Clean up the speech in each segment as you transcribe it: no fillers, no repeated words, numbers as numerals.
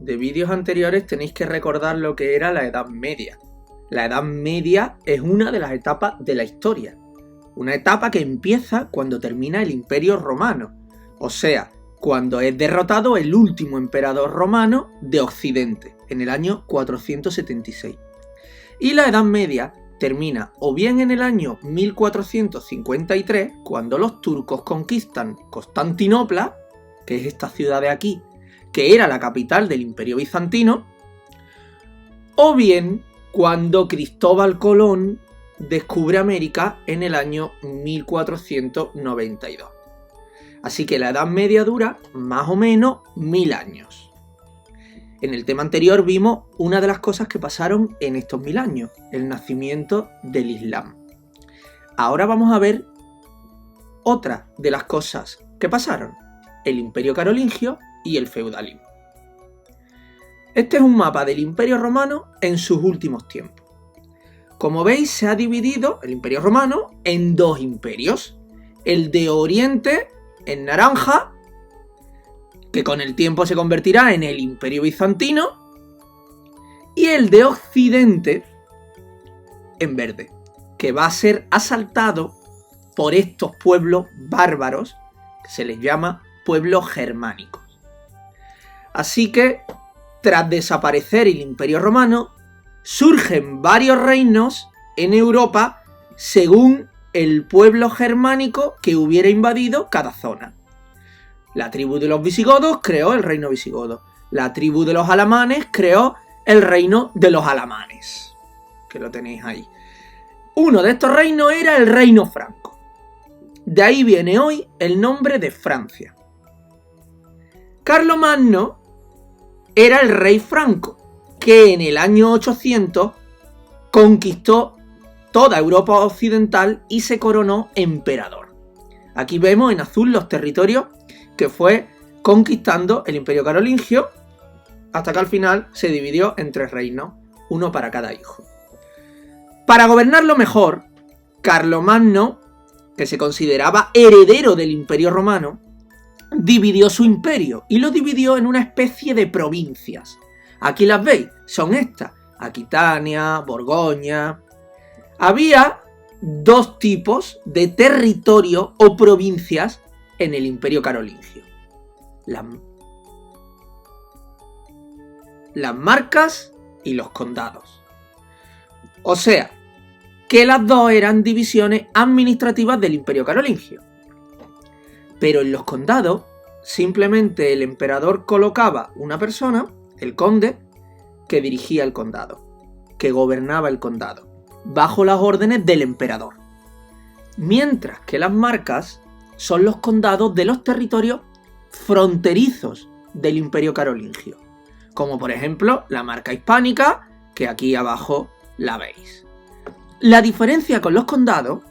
de vídeos anteriores tenéis que recordar lo que era la Edad Media. La Edad Media es una de las etapas de la historia. Una etapa que empieza cuando termina el Imperio Romano. O sea, cuando es derrotado el último emperador romano de Occidente, en el año 476. Y la Edad Media termina o bien en el año 1453, cuando los turcos conquistan Constantinopla, que es esta ciudad de aquí, que era la capital del Imperio Bizantino, o bien cuando Cristóbal Colón descubre América en el año 1492. Así que la Edad Media dura más o menos 1000 años. En el tema anterior vimos una de las cosas que pasaron en estos 1000 años, el nacimiento del Islam. Ahora vamos a ver otra de las cosas que pasaron, el Imperio Carolingio y el feudalismo. Este es un mapa del Imperio Romano en sus últimos tiempos. Como veis, se ha dividido el Imperio Romano en dos imperios. El de Oriente, en naranja, que con el tiempo se convertirá en el Imperio Bizantino, y el de Occidente, en verde, que va a ser asaltado por estos pueblos bárbaros, que se les llama pueblos germánicos. Así que, tras desaparecer el Imperio Romano, surgen varios reinos en Europa según el pueblo germánico que hubiera invadido cada zona. La tribu de los visigodos creó el reino visigodo. La tribu de los alamanes creó el reino de los alamanes, que lo tenéis ahí. Uno de estos reinos era el reino franco. De ahí viene hoy el nombre de Francia. Carlomagno era el rey franco, que en el año 800 conquistó toda Europa occidental y se coronó emperador. Aquí vemos en azul los territorios que fue conquistando el Imperio Carolingio, hasta que al final se dividió en 3 reinos, uno para cada hijo. Para gobernarlo mejor, Carlomagno, que se consideraba heredero del Imperio Romano, dividió su imperio y lo dividió en una especie de provincias. Aquí las veis, son estas: Aquitania, Borgoña. Había 2 tipos de territorio o provincias en el Imperio Carolingio: las marcas y los condados. O sea, que las dos eran divisiones administrativas del Imperio Carolingio. Pero en los condados, simplemente el emperador colocaba una persona, el conde, que dirigía el condado, que gobernaba el condado, bajo las órdenes del emperador. Mientras que las marcas son los condados de los territorios fronterizos del Imperio Carolingio, como por ejemplo la marca hispánica, que aquí abajo la veis. La diferencia con los condados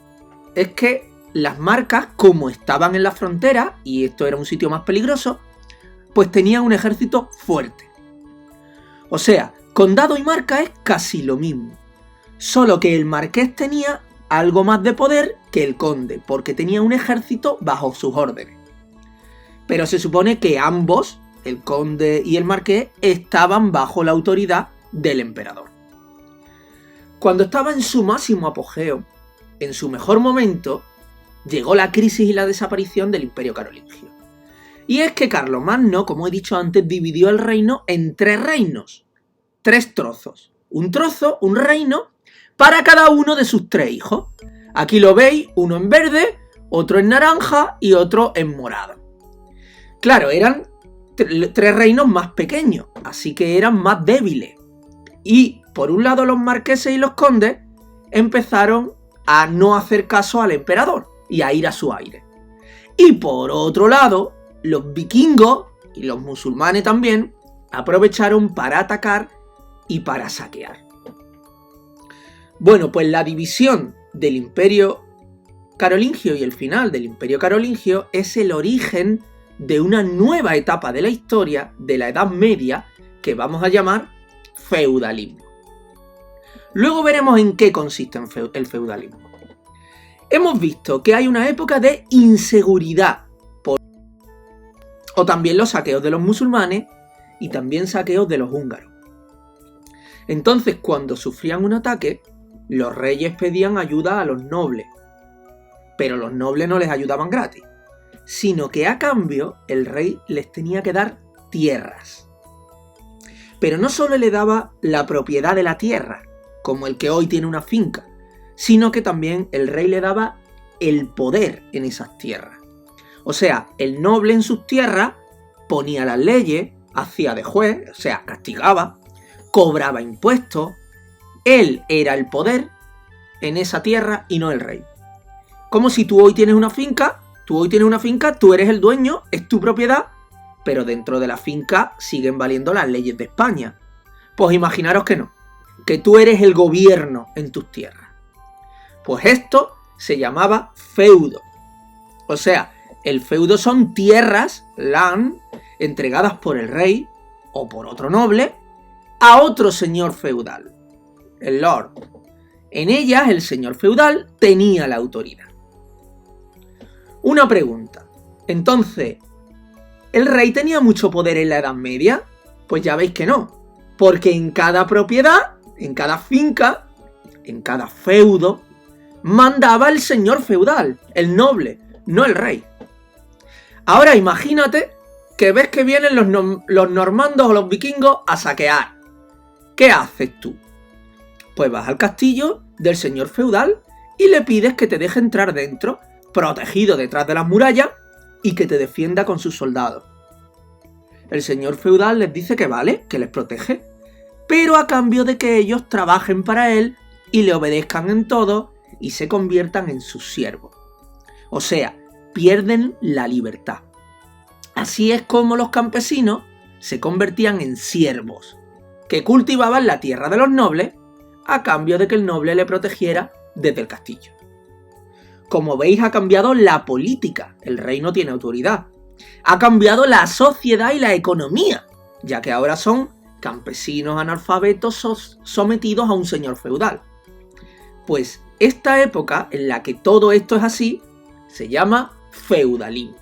es que las marcas, como estaban en la frontera, y esto era un sitio más peligroso, pues tenían un ejército fuerte. O sea, condado y marca es casi lo mismo, solo que el marqués tenía algo más de poder que el conde, porque tenía un ejército bajo sus órdenes. Pero se supone que ambos, el conde y el marqués, estaban bajo la autoridad del emperador. Cuando estaba en su máximo apogeo, en su mejor momento, llegó la crisis y la desaparición del Imperio Carolingio. Y es que Carlomagno, como he dicho antes, dividió el reino en 3 reinos, 3 trozos. Un trozo, un reino, para cada uno de sus 3 hijos. Aquí lo veis, uno en verde, otro en naranja y otro en morado. Claro, eran 3 reinos más pequeños, así que eran más débiles. Y por un lado los marqueses y los condes empezaron a no hacer caso al emperador y a ir a su aire. Y por otro lado, los vikingos y los musulmanes también aprovecharon para atacar y para saquear. Bueno, pues la división del Imperio Carolingio y el final del Imperio Carolingio es el origen de una nueva etapa de la historia de la Edad Media que vamos a llamar feudalismo. Luego veremos en qué consiste el feudalismo. Hemos visto que hay una época de inseguridad o también los saqueos de los musulmanes y también saqueos de los húngaros. Entonces, cuando sufrían un ataque, los reyes pedían ayuda a los nobles, pero los nobles no les ayudaban gratis, sino que a cambio el rey les tenía que dar tierras. Pero no solo le daba la propiedad de la tierra, como el que hoy tiene una finca, sino que también el rey le daba el poder en esas tierras. O sea, el noble en sus tierras ponía las leyes, hacía de juez, o sea, castigaba, cobraba impuestos, él era el poder en esa tierra y no el rey. Como si tú hoy tienes una finca, tú eres el dueño, es tu propiedad, pero dentro de la finca siguen valiendo las leyes de España. Pues imaginaros que no, que tú eres el gobierno en tus tierras. Pues esto se llamaba feudo. O sea, el feudo son tierras, land, entregadas por el rey o por otro noble a otro señor feudal, el lord. En ellas el señor feudal tenía la autoridad. Una pregunta. Entonces, ¿el rey tenía mucho poder en la Edad Media? Pues ya veis que no, porque en cada propiedad, en cada finca, en cada feudo, mandaba el señor feudal, el noble, no el rey. Ahora imagínate que ves que vienen los normandos o los vikingos a saquear. ¿Qué haces tú? Pues vas al castillo del señor feudal y le pides que te deje entrar dentro, protegido detrás de las murallas, y que te defienda con sus soldados. El señor feudal les dice que vale, que les protege, pero a cambio de que ellos trabajen para él y le obedezcan en todo y se conviertan en sus siervos. O sea, pierden la libertad. Así es como los campesinos se convertían en siervos, que cultivaban la tierra de los nobles a cambio de que el noble le protegiera desde el castillo. Como veis, ha cambiado la política, el rey no tiene autoridad. Ha cambiado la sociedad y la economía, ya que ahora son campesinos analfabetos sometidos a un señor feudal. Pues esta época en la que todo esto es así, se llama feudalismo.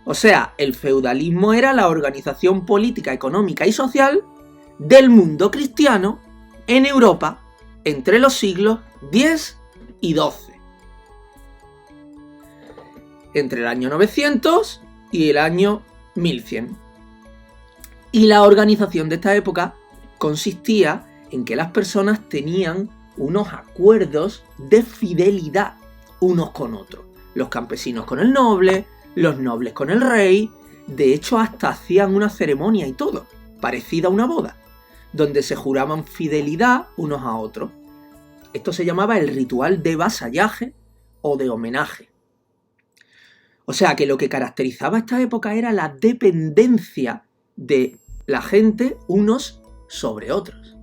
O sea, el feudalismo era la organización política, económica y social del mundo cristiano en Europa entre los siglos X y XII. Entre el año 900 y el año 1100. Y la organización de esta época consistía en que las personas tenían unos acuerdos de fidelidad unos con otros. Los campesinos con el noble, los nobles con el rey. De hecho, hasta hacían una ceremonia y todo, parecida a una boda, donde se juraban fidelidad unos a otros. Esto se llamaba el ritual de vasallaje o de homenaje. O sea que lo que caracterizaba esta época era la dependencia de la gente unos sobre otros.